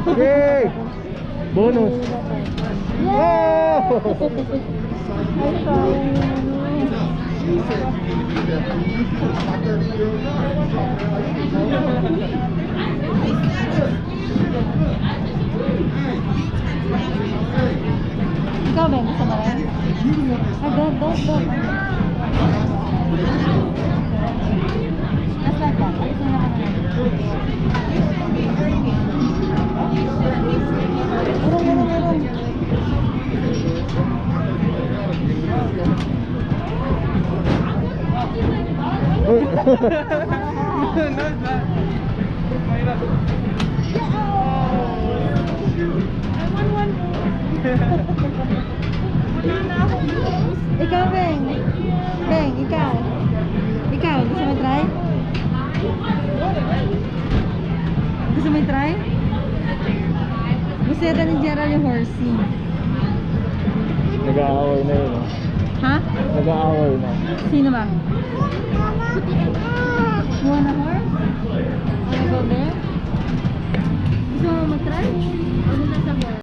Yay! Bonus. Wow! Ikaw ba? Gusto mo rin? Go. Nasa ba? Ayos na naman. Meron. Ikaw, Beng. Ikaw. Gusto mo try? Gusto mo try? Gusto yata ni Gerald yung horsey. Nag-aaway na yun. Ha? Nag-aaway na. Sino ba?